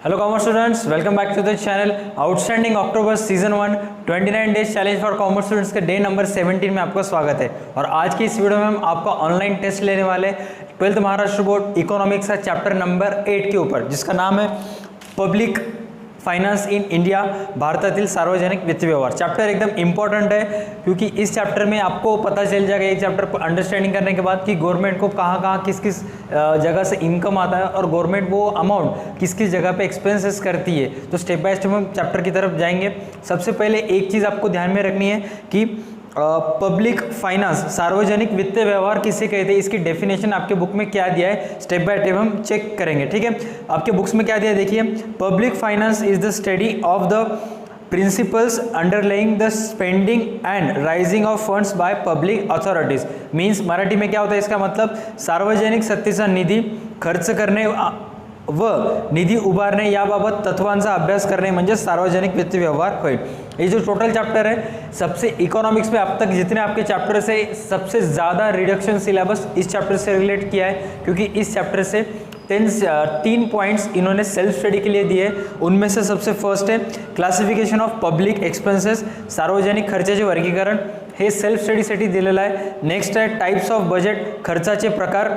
Hello commerce students, welcome back to the channel. Outstanding October season 1 29 days challenge for commerce students के day number 17 में आपका स्वागत है। और आज की इस वीडियो में हम आपका ऑनलाइन टेस्ट लेने वाले 12th महाराष्ट्र बोर्ड इकोनॉमिक्स का चैप्टर नंबर 8 के ऊपर, जिसका नाम है पब्लिक फाइनेंस इन इंडिया, भारतातील सार्वजनिक वित्त व्यवहार। चैप्टर एकदम इंपॉर्टेंट है क्योंकि इस चैप्टर में आपको पता चल जाएगा, एक चैप्टर अंडरस्टैंडिंग करने के बाद, कि गवर्नमेंट को कहाँ कहाँ किस किस जगह से इनकम आता है और गवर्नमेंट वो अमाउंट किस किस जगह पे एक्सपेंसेस करती है। तो स्टेप बाय स्टेप हम चैप्टर की तरफ जाएंगे। सबसे पहले एक चीज़ आपको ध्यान में रखनी है कि पब्लिक फाइनेंस, सार्वजनिक वित्तीय व्यवहार किसे कहते हैं, इसकी डेफिनेशन आपके बुक में क्या दिया है, स्टेप बाय स्टेप हम चेक करेंगे। ठीक है, आपके बुक्स में क्या दिया है देखिए। Public finance is the study of the principles underlying the spending and rising of funds by public authorities. Means Marathi में क्या होता है, इसका मतलब सार्वजनिक सत्तेचा निधी खर्च करणे व निधी उभारणे याबाबत तत्वांचा अभ्यास करणे म्हणजे सार्वजनिक वित्त व्यवहार होय। ये जो टोटल चैप्टर है, सबसे इकोनॉमिक्स में अब तक जितने आपके चैप्टर से सबसे ज़्यादा रिडक्शन सिलेबस इस चैप्टर से रिलेट किया है, क्योंकि इस चैप्टर से 3 पॉइंट्स इन्होंने सेल्फ स्टडी के लिए दिए। उनमें से सबसे फर्स्ट है क्लासिफिकेशन ऑफ पब्लिक एक्सपेंसेस, सार्वजनिक खर्चाचे वर्गीकरण, हे सेल्फ स्टडीसाठी दिलेलं आहे। नेक्स्ट आहे टाइप्स ऑफ बजेट, खर्चाचे प्रकार,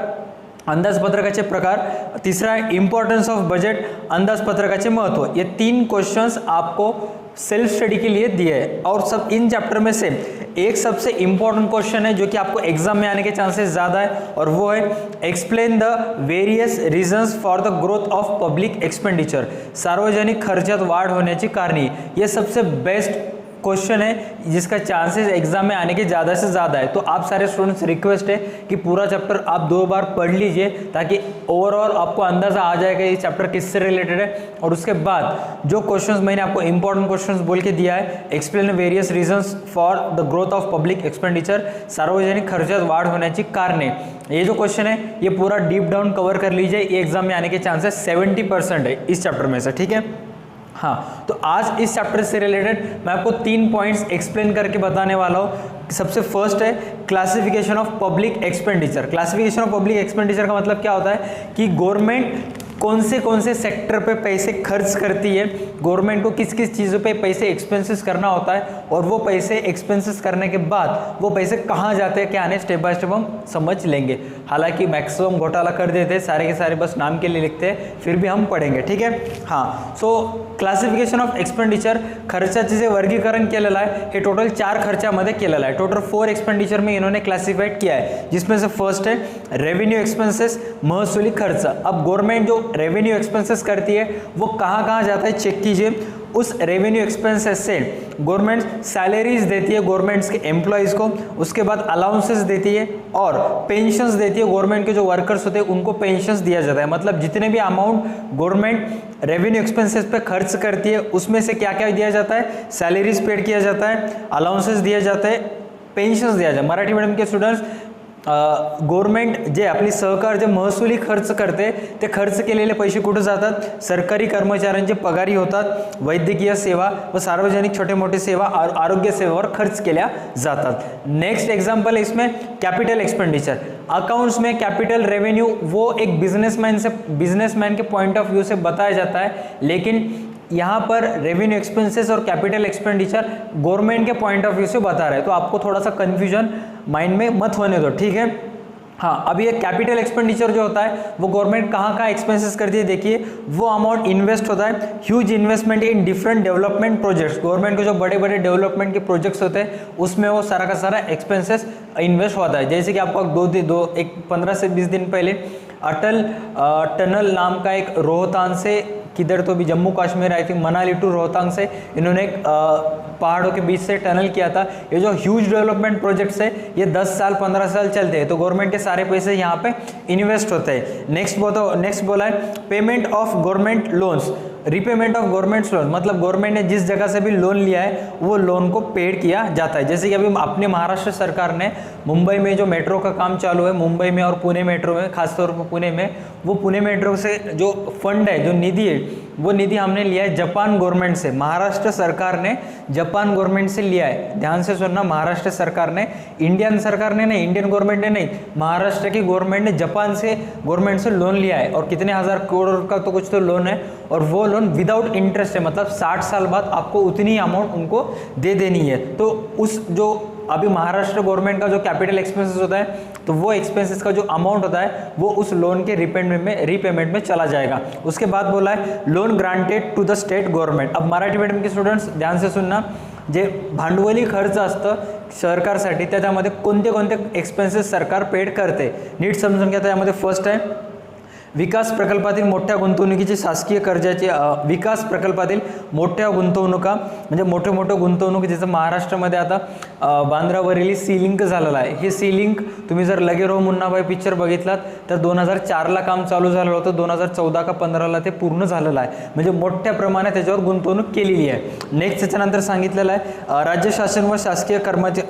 अंदाजपत्रकाचे प्रकार। तीसरा है इंपॉर्टेंस ऑफ बजट, अंदाजपत्रकाचे महत्व। ये 3 क्वेश्चंस आपको सेल्फ स्टडी के लिए दिए हैं। और सब इन चैप्टर में से एक सबसे इंपॉर्टेंट क्वेश्चन है जो कि आपको एग्जाम में आने के चांसेस ज़्यादा है, और वो है explain the various reasons for the growth of public expenditure, सार्वजनिक खर्चात वाढ होण्याची कारणे। ये सबसे बेस्ट क्वेश्चन है जिसका चांसेस एग्जाम में आने के ज़्यादा से ज़्यादा है। तो आप सारे स्टूडेंट्स रिक्वेस्ट है कि पूरा चैप्टर आप 2 बार पढ़ लीजिए, ताकि ओवरऑल आपको अंदाज़ा आ जाएगा ये चैप्टर किससे रिलेटेड है। और उसके बाद जो क्वेश्चंस मैंने आपको इंपॉर्टेंट क्वेश्चंस बोल के दिया है, explain various reasons for the growth of public expenditure, सार्वजनिक खर्चात वाढ होण्याची कारणे, ये जो क्वेश्चन है ये पूरा डीप डाउन कवर कर लीजिए। ये एग्जाम में आने के चांसेस 70% है इस चैप्टर में से। ठीक है, हाँ, तो आज इस चैप्टर से रिलेटेड मैं आपको 3 पॉइंट्स एक्सप्लेन करके बताने वाला हूँ। सबसे फर्स्ट है classification of public expenditure. Classification of public expenditure का मतलब क्या होता है कि गवर्नमेंट कौन से सेक्टर पे पैसे खर्च करती है, गवर्नमेंट को किस किस चीज़ों पे पैसे एक्सपेंसेस करना होता है, और वो पैसे एक्सपेंसेस करने के बाद वो पैसे कहाँ जाते हैं, क्या आने, स्टेप बाय स्टेप हम समझ लेंगे। हालांकि मैक्सिमम घोटाला कर देते हैं, सारे के सारे बस नाम के लिए लिखते हैं, फिर भी हम पढ़ेंगे। ठीक है, हाँ। सो क्लासिफिकेशन ऑफ एक्सपेंडिचर, खर्चाचे जे वर्गीकरण केलेलं आहे हे टोटल 4 खर्चामध्ये केलेलं आहे। टोटल 4 एक्सपेंडिचर में इन्होंने क्लासिफाइड किया है, जिसमें से फर्स्ट है रेवेन्यू एक्सपेंसेस, महसूली खर्च। अब गवर्नमेंट जो रेवेन्यू एक्सपेंसेस करती है वो कहाँ कहाँ जाता है चेक कीजिए। उस रेवेन्यू एक्सपेंसेस से गवर्नमेंट सैलरीज देती है गवर्नमेंट्स के एम्प्लॉयज़ को, उसके बाद अलाउंसेस देती है और पेंशन्स देती है। गवर्नमेंट के जो वर्कर्स होते हैं उनको पेंशन्स दिया जाता है। मतलब जितने भी अमाउंट गवर्नमेंट रेवेन्यू एक्सपेंसेस पे खर्च करती है उसमें से क्या क्या दिया जाता है, सैलरीज पेड किया जाता है, अलाउंसेस दिया जाता है, पेंशन्स दिया जाता है। मराठी मीडियम के स्टुडंट्स, गवर्नमेंट जे आपली सहकार जे महसुली खर्च करते ते खर्च केलेले पैसे कुठे जातात, सरकारी कर्मचाऱ्यांचे पगारी होतात, वैद्यकीय सेवा व सार्वजनिक छोटे मोठे सेवा और आरोग्य सेवावर खर्च केल्या जातात। नेक्स्ट एग्जांपल है इसमें कैपिटल एक्सपेंडिचर। अकाउंट्स में कैपिटल रेवेन्यू वो एक बिजनेसमैन के पॉइंट ऑफ व्यू से बताया जाता है, लेकिन यहाँ पर रेवेन्यू एक्सपेंसेस और कैपिटल एक्सपेंडिचर गवर्नमेंट के पॉइंट ऑफ व्यू से बता रहे हैं, तो आपको थोड़ा सा कन्फ्यूजन माइंड में मत होने दो। ठीक है, हाँ। अभी ये कैपिटल एक्सपेंडिचर जो होता है वो गवर्नमेंट कहाँ कहाँ एक्सपेंसेस करती है, देखिए वो अमाउंट इन्वेस्ट होता है huge investment in different development projects. Government के जो बड़े बड़े डेवलपमेंट के प्रोजेक्ट्स होते हैं उसमें वो सारा का सारा एक्सपेंसेस इन्वेस्ट होता है। जैसे कि आपको 15 से 20 दिन पहले अटल टनल नाम का एक रोहतांग से किधर तो भी जम्मू कश्मीर आई थी, मनाली टू रोहतांग से इन्होंने एक पहाड़ों के बीच से टनल किया था। ये जो ह्यूज डेवलपमेंट प्रोजेक्ट्स है ये 10 साल 15 साल चलते हैं, तो गवर्नमेंट के सारे पैसे यहाँ पे इन्वेस्ट होते हैं। नेक्स्ट बोला है payment of government loans, repayment of government loan, मतलब गवर्नमेंट ने जिस जगह से भी लोन लिया है वो लोन को पेड किया जाता है। जैसे कि अभी अपने महाराष्ट्र सरकार ने मुंबई में जो मेट्रो का काम चालू है, मुंबई में और पुणे मेट्रो में, खासतौर पर पुणे में, वो पुणे मेट्रो से जो फंड है, जो निधि है वो निधि हमने लिया है जापान गवर्नमेंट से। महाराष्ट्र सरकार ने जापान गवर्नमेंट से लिया है, ध्यान से सुनना, महाराष्ट्र सरकार ने, इंडियन सरकार ने नहीं, इंडियन गवर्नमेंट ने नहीं, महाराष्ट्र की गवर्नमेंट ने जापान से गवर्नमेंट से लोन लिया है। और कितने हजार करोड़ का तो कुछ तो लोन है, और वो लोन विदाउट इंटरेस्ट है, मतलब 60 साल बाद आपको उतनी अमाउंट उनको दे देनी है। तो उस जो अभी महाराष्ट्र गवर्नमेंट का जो कैपिटल एक्सपेंसेस होता है, तो वो एक्सपेंसेस का जो अमाउंट होता है वो उस लोन के रीपेमेंट में चला जाएगा। उसके बाद बोला है loan granted to the state government. अब मराठी मीडियम के स्टुडंट्स ध्यान से सुनना, जे भांडवली खर्च असतं सरकारसाठी त्याच्यामध्ये कोणते कोणते एक्सपेन्सेस सरकार पेड करते, नीट समजून घ्या। त्यामध्ये फर्स्ट आहे विकास प्रकल्पातील मोठ्या गुंतवणुकीची शासकीय कर्जाची, विकास प्रकल्पातील मोठ्या गुंतवणुका म्हणजे मोठे मोठे गुंतवणूक, जसं महाराष्ट्रामध्ये आता बांद्रा वरेली सी लिंक झालेलं आहे। हे सी लिंक तुम्ही जर लगे रहो मुन्नाभाई पिक्चर बघितलात तर 2004ला काम चालू झालं होतं, 2014 का 15ला ते पूर्ण झालेलं आहे, म्हणजे मोठ्या प्रमाणात त्याच्यावर गुंतवणूक केलेली आहे। नेक्स्ट त्याच्यानंतर सांगितलेलं आहे राज्य शासन व शासकीय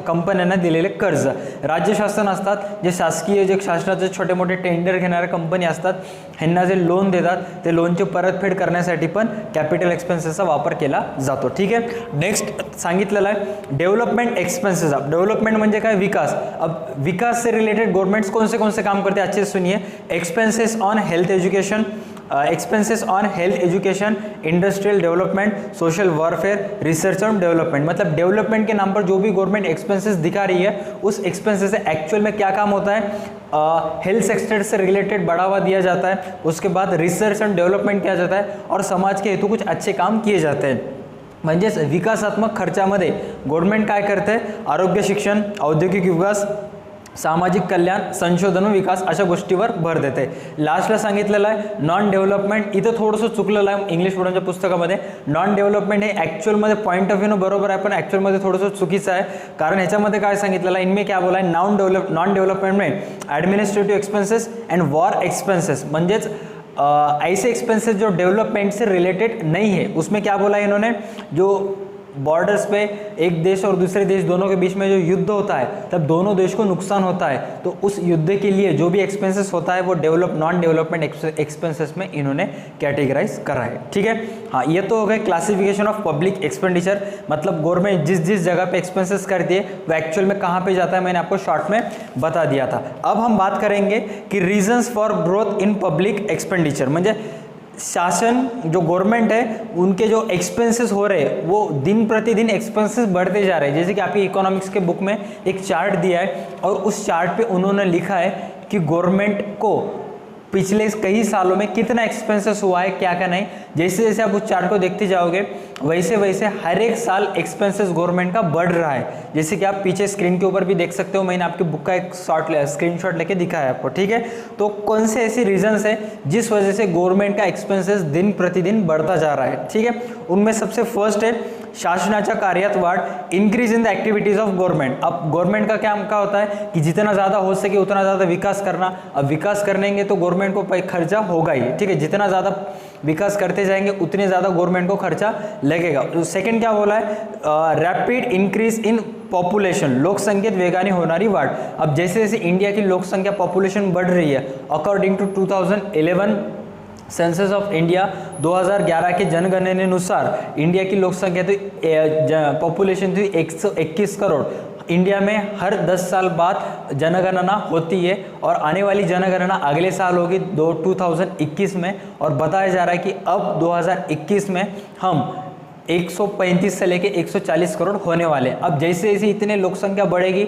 कंपन्यांना दिलेले कर्ज। राज्य शासन असतात जे शासकीय, जे शासनाचे छोटे मोठे टेंडर घेणाऱ्या कंपनी असतात, ह्यांना जे लोन देतात ते लोनची परतफेड करण्यासाठी पण कॅपिटल एक्सपेन्सेसचा वापर केला जातो। ठीक आहे, नेक्स्ट सांगितलेलं आहे डेव्हलपमेंट एक्सपेंसेस। अब डेव्हलपमेंट म्हणजे काय, विकास। अब विकास से रिलेटेड गवर्नमेंट्स कौन से काम करते हैं, अच्छे से सुनिए। Expenses on health education, expenses on health education, industrial development, social warfare, research and development. मतलब डेवलपमेंट के नाम पर जो भी गवर्नमेंट एक्सपेंसेस दिखा रही है, उस एक्सपेंसेस से एक्चुअल में क्या काम होता है, हेल्थ सेक्टर से रिलेटेड बढ़ावा दिया जाता है, उसके बाद रिसर्च एंड डेवलपमेंट किया जाता है, और समाज के हेतु कुछ अच्छे काम किए जाते हैं। म्हणजेच विकासात्मक खर्चामध्ये गवर्नमेंट काय करते, आरोग्य, शिक्षण, औद्योगिक विकास, सामाजिक कल्याण, संशोधन व विकास अशा गोष्टीवर भर देते। लास्टला सांगितलेलं आहे नॉन डेव्हलपमेंट। इथं थोडंसं चुकलेलं आहे इंग्लिश मीडियमच्या पुस्तकामध्ये। नॉन डेव्हलपमेंट हे ॲक्च्युअलमध्ये पॉईंट ऑफ व्ह्यूनं बरोबर आहे, पण ॲक्च्युअलमध्ये थोडंसं चुकीचं आहे, कारण ह्याच्यामध्ये काय सांगितलेलं आहे, इनमें क्या बोला है, नॉन डेव्हलपमेंट में administrative expenses and war expenses, म्हणजेच ऐसे एक्सपेंसेस जो डेवलपमेंट से रिलेटेड नहीं है, उसमें क्या बोला है इन्होंने, जो बॉर्डर्स पे एक देश और दूसरे देश दोनों के बीच में जो युद्ध होता है तब दोनों देश को नुकसान होता है, तो उस युद्ध के लिए जो भी एक्सपेंसेस होता है वो नॉन डेवलपमेंट एक्सपेंसेस में इन्होंने कैटेगराइज करा है। ठीक है, हाँ, ये तो हो गए क्लासिफिकेशन ऑफ पब्लिक एक्सपेंडिचर। मतलब गवर्नमेंट जिस जगह पे एक्सपेंसेस करती है वो एक्चुअल में कहाँ पे जाता है, मैंने आपको शॉर्ट में बता दिया था। अब हम बात करेंगे कि reasons for growth in public expenditure, म्हणजे शासन जो गवर्नमेंट है उनके जो एक्सपेंसेस हो रहे हैं वो दिन प्रतिदिन एक्सपेंसेस बढ़ते जा रहे हैं। जैसे कि आपकी इकोनॉमिक्स के बुक में एक चार्ट दिया है, और उस चार्ट पे उन्होंने लिखा है कि गवर्नमेंट को पिछले कई सालों में कितना एक्सपेंसेस हुआ है, क्या क्या नहीं। जैसे जैसे आप उस चार्ट को देखते जाओगे वैसे वैसे हर एक साल एक्सपेंसेस गवर्नमेंट का बढ़ रहा है। जैसे कि आप पीछे स्क्रीन के ऊपर भी देख सकते हो, मैंने आपकी बुक का एक स्क्रीनशॉट लेके दिखाया आपको। ठीक है, तो कौन से ऐसी रीजंस है जिस वजह से गवर्नमेंट का एक्सपेंसेस दिन प्रतिदिन बढ़ता जा रहा है। ठीक है, उनमें सबसे फर्स्ट है शासनाच्या कार्यात वाढ, increase in the activities of government. अब गवर्नमेंट का क्या होता है कि जितना ज़्यादा हो सके उतना ज़्यादा विकास करना। अब विकास करेंगे तो गवर्नमेंट को खर्चा होगा ही। ठीक है, जितना ज़्यादा विकास करते जाएंगे उतने ज़्यादा गवर्नमेंट को खर्चा लगेगा। सेकंड क्या बोला है, रैपिड इंक्रीज इन पॉपुलेशन, लोकसंख्येत वेगाने होणारी वाढ। अब जैसे जैसे इंडिया की लोकसंख्या पॉपुलेशन बढ़ रही है, according to 2011 census of India 2011 के जनगणनेनुसार इंडिया की लोकसंख्या तो पॉपुलेशन थी 121 करोड़। इंडिया में हर 10 साल बाद जनगणना होती है, और आने वाली जनगणना अगले साल होगी 2021 में, और बताया जा रहा है कि अब 2021 में हम 135 से लेके 140 करोड़ होने वाले। अब जैसे जैसे इतने लोक संख्या बढ़ेगी,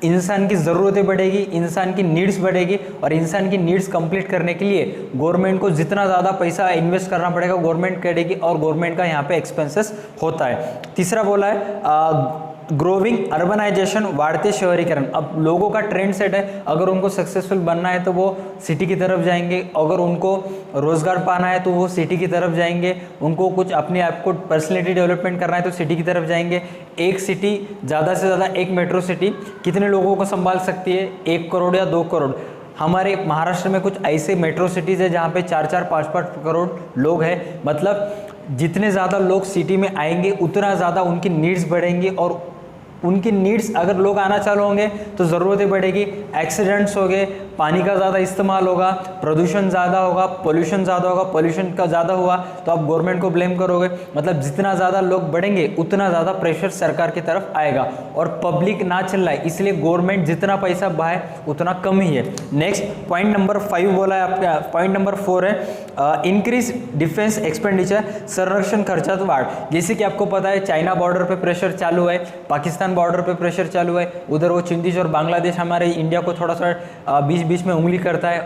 इंसान की ज़रूरतें बढ़ेगी, इंसान की नीड्स बढ़ेगी, और इंसान की नीड्स कंप्लीट करने के लिए गवर्नमेंट को जितना ज़्यादा पैसा इन्वेस्ट करना पड़ेगा गवर्नमेंट करेगी, और गवर्नमेंट का यहाँ पे एक्सपेंसेस होता है। तीसरा बोला है ग्रोविंग अर्बनाइजेशन, बढ़ते शहरीकरण। अब लोगों का ट्रेंड सेट है, अगर उनको सक्सेसफुल बनना है तो वो सिटी की तरफ जाएंगे, अगर उनको रोज़गार पाना है तो वो सिटी की तरफ जाएंगे, उनको कुछ अपने आप को पर्सनैलिटी डेवलपमेंट करना है तो सिटी की तरफ जाएंगे। एक सिटी ज़्यादा से ज़्यादा, एक मेट्रो सिटी कितने लोगों को संभाल सकती है, 1 करोड़ या 2 करोड़। हमारे महाराष्ट्र में कुछ ऐसे मेट्रो सिटीज़ है जहाँ पे 4-4, 5-5 करोड़ लोग हैं। मतलब जितने ज़्यादा लोग सिटी में आएंगे उतना ज़्यादा उनकी नीड्स बढ़ेंगी, और उनकी नीड्स अगर लोग आना चालू होंगे तो ज़रूरतें बढ़ेगी, एक्सीडेंट्स हो गए, पानी का ज़्यादा इस्तेमाल होगा, प्रदूषण ज़्यादा होगा, पोल्यूशन ज़्यादा होगा, पोल्यूशन का ज़्यादा हुआ तो आप गवर्नमेंट को ब्लेम करोगे। मतलब जितना ज़्यादा लोग बढ़ेंगे उतना ज़्यादा प्रेशर सरकार की तरफ आएगा और पब्लिक ना चल रहा है, इसलिए गवर्नमेंट जितना पैसा बहाए उतना कम ही है। नेक्स्ट पॉइंट नंबर 5 बोला है आपका, पॉइंट नंबर 4 है इंक्रीज डिफेंस एक्सपेंडिचर, संरक्षण खर्चा तो वाढ़। जैसे कि आपको पता है चाइना बॉर्डर पे प्रेशर चालू है, पाकिस्तान बॉर्डर पे प्रेशर चालू है, उधर वो चिंदीज और बांग्लादेश हमारे इंडिया को थोड़ा सा बीच बीच में उंगली करता है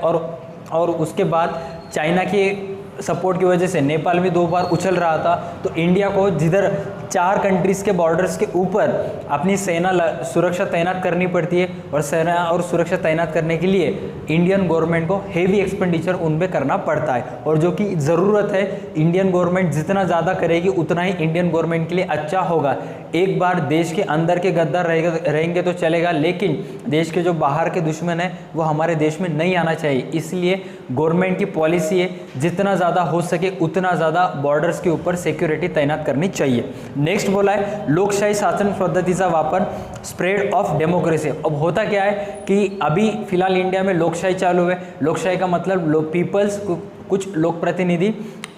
और उसके बाद चाइना की सपोर्ट की वजह से नेपाल भी 2 बार उछल रहा था। तो इंडिया को जिधर 4 कंट्रीज़ के बॉर्डर्स के ऊपर अपनी सेना सुरक्षा तैनात करनी पड़ती है और सेना और सुरक्षा तैनात करने के लिए इंडियन गवर्नमेंट को हेवी एक्सपेंडिचर उन पे करना पड़ता है, और जो कि ज़रूरत है। इंडियन गवर्नमेंट जितना ज़्यादा करेगी उतना ही इंडियन गवर्नमेंट के लिए अच्छा होगा। एक बार देश के अंदर के गद्दार रहेंगे तो चलेगा, लेकिन देश के जो बाहर के दुश्मन हैं वो हमारे देश में नहीं आना चाहिए। इसलिए गवर्नमेंट की पॉलिसी है जितना ज़्यादा हो सके उतना ज़्यादा बॉर्डर्स के ऊपर सिक्योरिटी तैनात करनी चाहिए। नेक्स्ट बोला है लोकशाही शासन पद्धतीचा वापर, स्प्रेड ऑफ डेमोक्रेसी। अब होता क्या है कि अभी फिलहाल इंडिया में लोकशाही चालू है। लोकशाही का मतलब पीपल्स, कुछ लोक प्रतिनिधि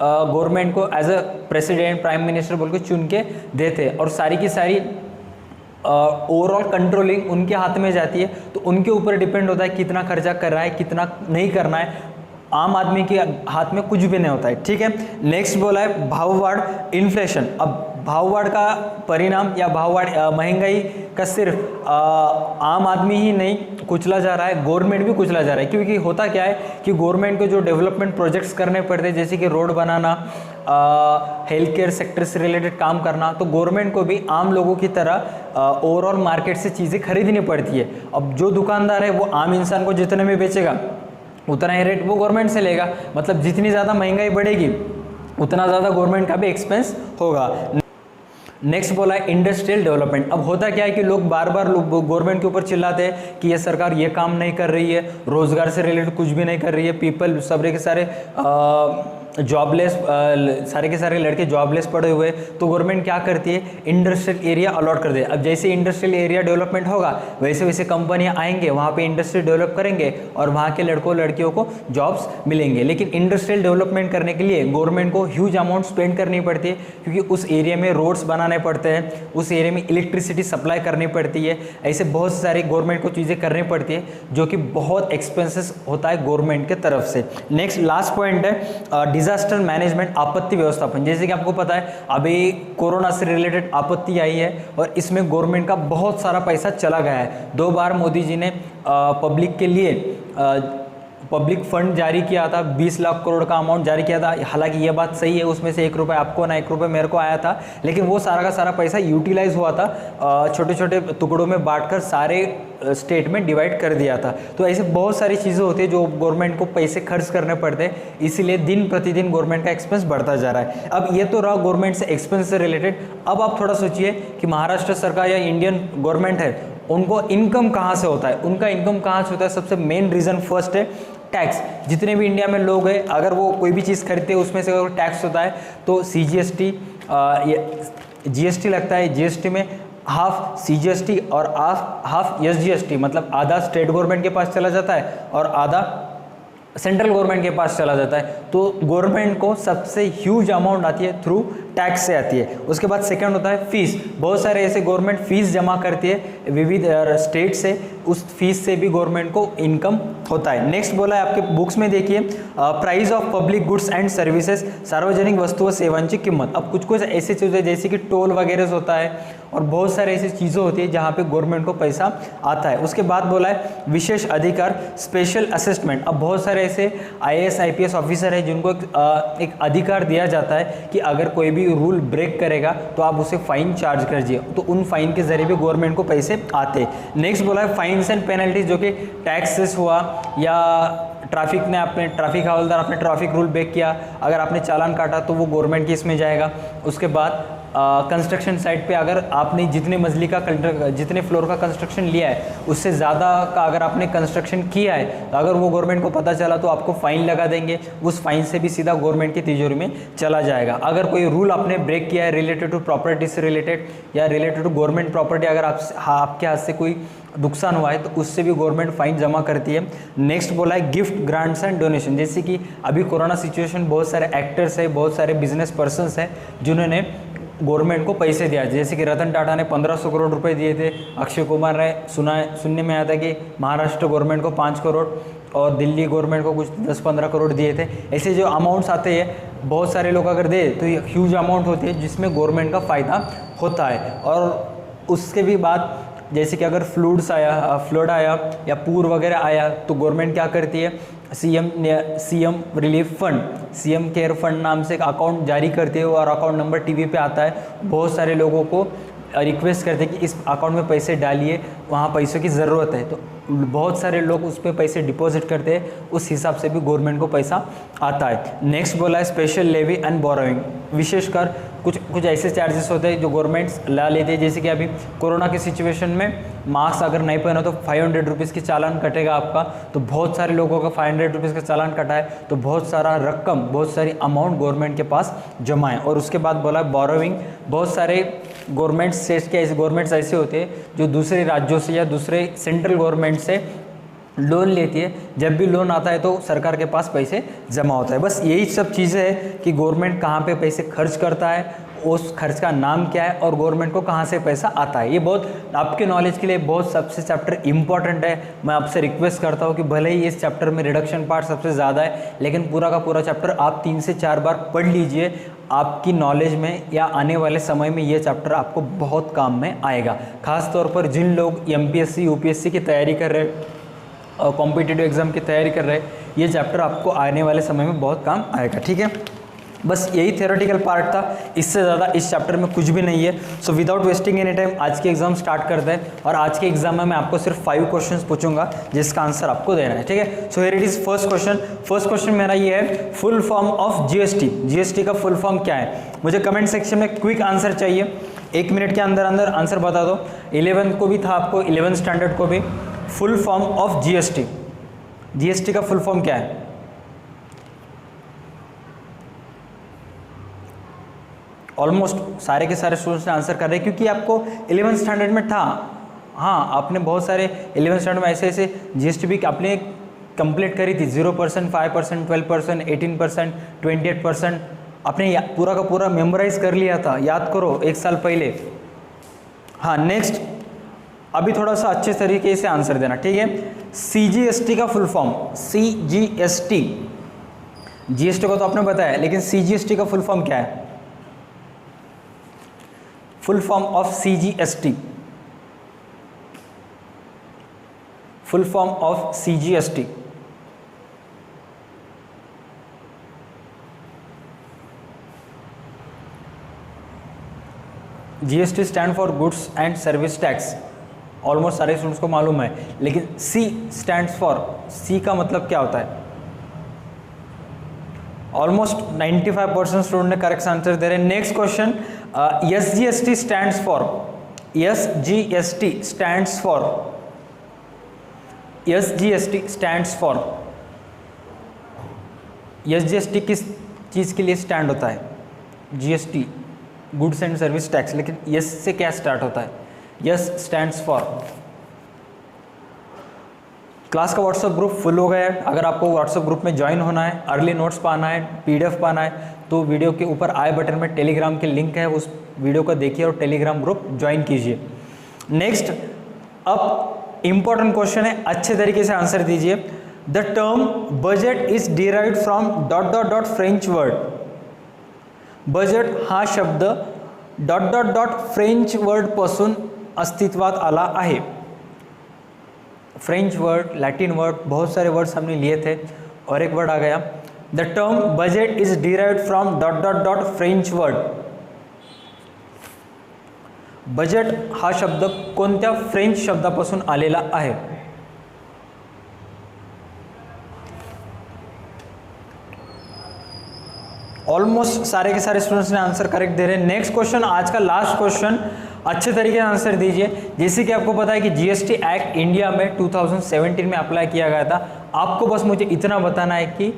गवर्नमेंट को as a president, prime minister बोल के चुन के देते हैं और सारी की सारी ओवरऑल कंट्रोलिंग उनके हाथ में जाती है। तो उनके ऊपर डिपेंड होता है कितना खर्चा कर रहा है, कितना नहीं करना है। आम आदमी के हाथ में कुछ भी नहीं होता है, ठीक है। नेक्स्ट बोला है भाववाढ़, इन्फ्लेशन। अब भाववाढ़ का परिणाम या भाववाढ़ महंगाई का सिर्फ आम आदमी ही नहीं कुचला जा रहा है, गवर्नमेंट भी कुचला जा रहा है। क्योंकि होता क्या है कि गवर्नमेंट को जो डेवलपमेंट प्रोजेक्ट्स करने पड़ते हैं, जैसे कि रोड बनाना, हेल्थ केयर सेक्टर से रिलेटेड काम करना, तो गवर्नमेंट को भी आम लोगों की तरह ओवरऑल मार्केट से चीज़ें खरीदनी पड़ती है। अब जो दुकानदार है वो आम इंसान को जितने में बेचेगा उतना ही रेट वो गवर्नमेंट से लेगा। मतलब जितनी ज़्यादा महंगाई बढ़ेगी उतना ज़्यादा गवर्नमेंट का भी एक्सपेंस होगा। नेक्स्ट बोला है इंडस्ट्रियल डेवलपमेंट। अब होता क्या है कि लोग बार बार गवर्नमेंट के ऊपर चिल्लाते हैं कि ये सरकार ये काम नहीं कर रही है, रोजगार से रिलेटेड कुछ भी नहीं कर रही है, पीपल सारे के सारे जॉबलेस, सारे के सारे लड़के जॉबलेस पड़े हुए। तो गवर्नमेंट क्या करती है, इंडस्ट्रियल एरिया अलॉट कर दे। अब जैसे इंडस्ट्रियल एरिया डेवलपमेंट होगा वैसे वैसे कंपनियां आएंगे, वहाँ पे इंडस्ट्री डेवलप करेंगे और वहाँ के लड़कों लड़कियों को जॉब्स मिलेंगे। लेकिन इंडस्ट्रियल डेवलपमेंट करने के लिए गवर्नमेंट को ह्यूज अमाउंट स्पेंड करनी पड़ती है, क्योंकि उस एरिया में रोड्स बनाने पड़ते हैं, उस एरिया में इलेक्ट्रिसिटी सप्लाई करनी पड़ती है। ऐसे बहुत सारी गवर्नमेंट को चीज़ें करनी पड़ती है जो कि बहुत एक्सपेंसेस होता है गवर्नमेंट के तरफ से। नेक्स्ट लास्ट पॉइंट है डिजास्टर मैनेजमेंट, आपत्ति व्यवस्थापन। जैसे कि आपको पता है अभी कोरोना से रिलेटेड आपत्ति आई है और इसमें गवर्नमेंट का बहुत सारा पैसा चला गया है। 2 बार मोदी जी ने पब्लिक के लिए पब्लिक फंड जारी किया था, 20 लाख करोड़ का अमाउंट जारी किया था। हालांकि ये बात सही है, उसमें से 1 रुपये आपको ना 1 रुपये मेरे को आया था, लेकिन वो सारा का सारा पैसा यूटिलाइज हुआ था, छोटे छोटे टुकड़ों में बांटकर सारे स्टेट में डिवाइड कर दिया था। तो ऐसे बहुत सारी चीज़ें होती है जो गवर्नमेंट को पैसे खर्च करने पड़ते हैं, इसीलिए दिन प्रतिदिन गवर्नमेंट का एक्सपेंस बढ़ता जा रहा है। अब ये तो रहा गवर्नमेंट से एक्सपेंस से रिलेटेड। अब आप थोड़ा सोचिए कि महाराष्ट्र सरकार या इंडियन गवर्नमेंट है, उनको इनकम कहाँ से होता है, उनका इनकम कहाँ से होता है। सबसे मेन रीज़न फर्स्ट है टैक्स। जितने भी इंडिया में लोग हैं, अगर वो कोई भी चीज़ खरीदते हैं उसमें से अगर टैक्स होता है तो CGST, GST लगता है। GST में हाफ CGST और हाफ SGST, मतलब आधा स्टेट गवर्नमेंट के पास चला जाता है और आधा सेंट्रल गवर्नमेंट के पास चला जाता है। तो गवर्नमेंट को सबसे ह्यूज अमाउंट आती है थ्रू टैक्स से आती है। उसके बाद सेकंड होता है फीस। बहुत सारे ऐसे गवर्नमेंट फीस जमा करती है विविध स्टेट से, उस फीस से भी गवर्नमेंट को इनकम होता है। नेक्स्ट बोला है आपके बुक्स में देखिए price of public goods and services, सार्वजनिक वस्तु व सेवांची किंमत। अब कुछ कुछ ऐसी चीज़ें जैसे कि टोल वगैरह होता है और बहुत सारे ऐसी चीज़ें होती है जहाँ पे गवर्नमेंट को पैसा आता है। उसके बाद बोला है विशेष अधिकार, स्पेशल असेसमेंट। अब बहुत सारे ऐसे IAS IPS ऑफिसर है जिनको एक अधिकार दिया जाता है कि अगर कोई भी रूल ब्रेक करेगा तो आप उसे फाइन चार्ज करिए, तो उन फाइन के जरिए भी गवर्नमेंट को पैसे आते हैं। नेक्स्ट बोला है फाइन्स एंड पेनल्टीज, जो कि टैक्सेस हुआ या ट्रैफिक ने आपने ट्रैफिक हवलदार आपने ट्रैफिक रूल ब्रेक किया, अगर आपने चालान काटा तो वो गवर्नमेंट की इसमें जाएगा। उसके बाद कंस्ट्रक्शन साइट पे अगर आपने जितने फ्लोर का कंस्ट्रक्शन लिया है उससे ज़्यादा का अगर आपने कंस्ट्रक्शन किया है तो अगर वो गवर्नमेंट को पता चला तो आपको फ़ाइन लगा देंगे, उस फाइन से भी सीधा गवर्नमेंट की तिजोरी में चला जाएगा। अगर कोई रूल आपने ब्रेक किया है रिलेटेड टू प्रॉपर्टी से रिलेटेड या रिलेटेड टू गवर्नमेंट प्रॉपर्टी, अगर आपके हाथ से कोई नुकसान हुआ है तो उससे भी गवर्नमेंट फाइन जमा करती है। नेक्स्ट बोला है गिफ्ट, ग्रांट्स एंड डोनेशन, जैसे कि अभी कोरोना सिचुएशन बहुत सारे एक्टर्स है, बहुत सारे बिजनेस पर्सन्स हैं जिन्होंने गवर्नमेंट को पैसे दिया, जैसे कि रतन टाटा ने 1500 करोड़ रुपए दिए थे, अक्षय कुमार ने सुनने में आया था कि महाराष्ट्र गवर्नमेंट को 5 करोड़ और दिल्ली गवर्नमेंट को कुछ 10-15 करोड़ दिए थे। ऐसे जो अमाउंट्स आते हैं बहुत सारे लोग अगर दे तो ये ह्यूज अमाउंट होती है जिसमें गवर्नमेंट का फ़ायदा होता है। और उसके भी बाद जैसे कि अगर फ्लड आया या पूर वगैरह आया तो गवर्नमेंट क्या करती है, CM relief fund, CM care fund नाम से एक अकाउंट जारी करती है और अकाउंट नंबर टीवी पे आता है। बहुत सारे लोगों को रिक्वेस्ट करते हैं कि इस अकाउंट में पैसे डालिए, वहाँ पैसों की ज़रूरत है, तो बहुत सारे लोग उस पर पैसे डिपॉजिट करते हैं, उस हिसाब से भी गवर्नमेंट को पैसा आता है। नेक्स्ट बोला है स्पेशल लेवी एंड बोरोइंग, विशेषकर कुछ ऐसे चार्जेस होते हैं जो गवर्नमेंट्स ला लेते हैं, जैसे कि अभी कोरोना की सिचुएशन में मास्क अगर नहीं पहना तो 500 रुपीज़ की चालान कटेगा आपका, तो बहुत सारे लोगों का 500 रुपीज़ का चालान कटा है, तो बहुत सारी अमाउंट गवर्नमेंट के पास जमा है। और उसके बाद बोला बोरोइंग, बहुत सारे गवर्नमेंट्स ऐसे होते हैं जो दूसरे राज्यों से या दूसरे सेंट्रल गवर्नमेंट से लोन लेती है, जब भी लोन आता है तो सरकार के पास पैसे जमा होता है। बस यही सब चीज़ें हैं कि गवर्नमेंट कहाँ पे पैसे खर्च करता है, उस खर्च का नाम क्या है और गवर्नमेंट को कहाँ से पैसा आता है। ये बहुत आपके नॉलेज के लिए बहुत सबसे चैप्टर इंपॉर्टेंट है। मैं आपसे रिक्वेस्ट करता हूँ कि भले ही इस चैप्टर में रिडक्शन पार्ट सबसे ज़्यादा है, लेकिन पूरा का पूरा चैप्टर आप 3 से 4 बार पढ़ लीजिए, आपकी नॉलेज में या आने वाले समय में ये चैप्टर आपको बहुत काम में आएगा। खास तौर पर जिन लोग MPSC UPSC की तैयारी कर रहे हैं और कॉम्पिटिटिव एग्जाम की तैयारी कर रहे हैं, ये चैप्टर आपको आने वाले समय में बहुत काम आएगा। ठीक है, बस यही थ्योरेटिकल पार्ट था, इससे ज़्यादा इस चैप्टर में कुछ भी नहीं है। So without wasting any time आज के एग्जाम स्टार्ट करते हैं। और आज के एग्जाम में मैं आपको सिर्फ 5 क्वेश्चंस पूछूंगा जिसका आंसर आपको देना है। ठीक है, so here it is first question मेरा ये है, फुल फॉर्म ऑफ जीएसटी का फुल फॉर्म क्या है? मुझे कमेंट सेक्शन में क्विक आंसर चाहिए, 1 मिनट के अंदर आंसर बता दो। 11th को भी था आपको, 11th स्टैंडर्ड को भी। फुल फॉर्म ऑफ जीएसटी का फुल फॉर्म क्या है? ऑलमोस्ट सारे के सारे स्टूडेंट्स ने आंसर कर रहे हैं क्योंकि आपको 11th स्टैंडर्ड में था। हाँ, आपने बहुत सारे 11th स्टैंडर्ड में ऐसे जीएसटी भी आपने कंप्लीट करी थी। 0%, 5%, 12%, 18%, 28%, आपने पूरा का पूरा मेमोराइज कर लिया था, याद करो 1 साल पहले। हाँ, नेक्स्ट अभी थोड़ा सा अच्छे तरीके से आंसर देना। ठीक है, CGST का फुल फॉर्म, CGST, जीएसटी को तो आपने बताया, लेकिन CGST का फुल फॉर्म क्या है? Full form of CGST, full form of CGST। GST stand for goods and service tax, almost सारे स्टूडेंट्स को मालूम है, लेकिन C स्टैंड्स फॉर, C का मतलब क्या होता है? ऑलमोस्ट 95% स्टूडेंट ने करेक्ट आंसर दे रहे हैं। Next question, SGST stands for, SGST stands for, SGST stands for, SGST किस चीज़ के लिए स्टैंड होता है? GST goods and service tax, लेकिन यस से क्या स्टार्ट होता है? Yes stands for. क्लास का व्हाट्सएप ग्रुप फुल हो गया है। अगर आपको व्हाट्सएप ग्रुप में ज्वाइन होना है, अर्ली नोट्स पाना है, PDF पाना है, तो वीडियो के ऊपर आई बटन में टेलीग्राम के लिंक है, उस वीडियो को देखिए और टेलीग्राम ग्रुप ज्वाइन कीजिए। नेक्स्ट, अब इंपॉर्टेंट क्वेश्चन है, अच्छे तरीके से आंसर दीजिए। The term budget is derived from dot dot dot French word. Budget हा शब्द dot dot dot French word पासून अस्तित्वात आला आहे। फ्रेंच वर्ड, लैटिन वर्ड, बहुत सारे वर्ड्स हमने लिए थे और एक वर्ड आ गया। The term budget is derived from dot dot dot French word. Budget हा शब्द कोणत्या फ्रेंच शब्दापासून आलेला आहे? ऑलमोस्ट सारे के सारे स्टूडेंट्स ने आंसर करेक्ट दे रहे हैं। नेक्स्ट क्वेश्चन, आज का लास्ट क्वेश्चन, अच्छे तरीके से आंसर दीजिए। जैसे कि आपको पता है कि जीएसटी एक्ट इंडिया में 2017 में अप्लाई किया गया था। आपको बस मुझे इतना बताना है कि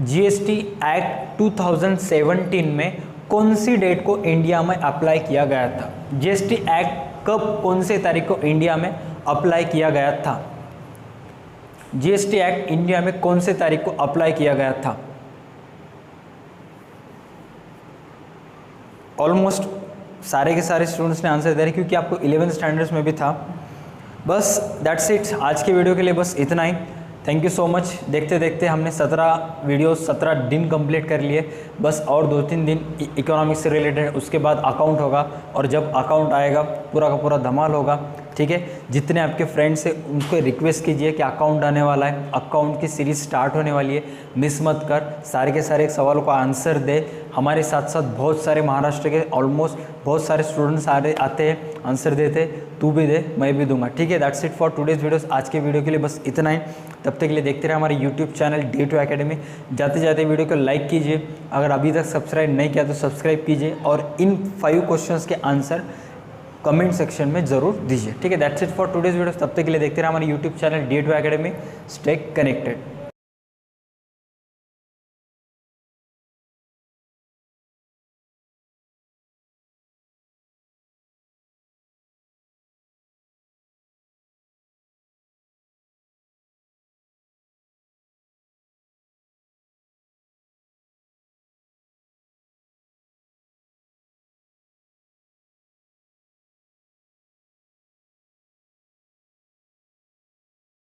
जीएसटी एक्ट 2017 में कौन सी डेट को इंडिया में अप्लाई किया गया था। जीएसटी एक्ट कब, कौन से तारीख को इंडिया में अप्लाई किया गया था। जीएसटी एक्ट इंडिया में कौन से तारीख को अप्लाई किया गया था। ऑलमोस्ट सारे के सारे स्टूडेंट्स ने आंसर दे रहे क्योंकि आपको 11th स्टैंडर्ड्स में भी था। बस दैट्स इट, आज के वीडियो के लिए बस इतना ही। Thank you so much. देखते देखते हमने 17 वीडियो 17 दिन कंप्लीट कर लिए। बस और 2-3 दिन इकोनॉमिक्स से रिलेटेड, उसके बाद अकाउंट होगा और जब अकाउंट आएगा पूरा का पूरा धमाल होगा। ठीक है, जितने आपके फ्रेंड्स हैं उनको रिक्वेस्ट कीजिए कि अकाउंट आने वाला है, अकाउंट की सीरीज़ स्टार्ट होने वाली है, मिस मत कर, सारे के सारे सवालों का आंसर दे। हमारे साथ साथ बहुत सारे महाराष्ट्र के ऑलमोस्ट बहुत सारे स्टूडेंट्स आते हैं, आंसर देते, तू भी दे मैं भी दूंगा। ठीक है, that's it for today's videos. आज के वीडियो के लिए बस इतना ही। तब तक के लिए देखते रहे हमारे यूट्यूब चैनल Day2 Academy। जाते जाते वीडियो को लाइक कीजिए, अगर अभी तक सब्सक्राइब नहीं किया तो सब्सक्राइब कीजिए और इन 5 क्वेश्चंस के आंसर कमेंट सेक्शन में ज़रूर दीजिए। ठीक है, that's it for today's video. तब तक के लिए देखते रहे हमारे YouTube channel Day2 Academy। Stay connected.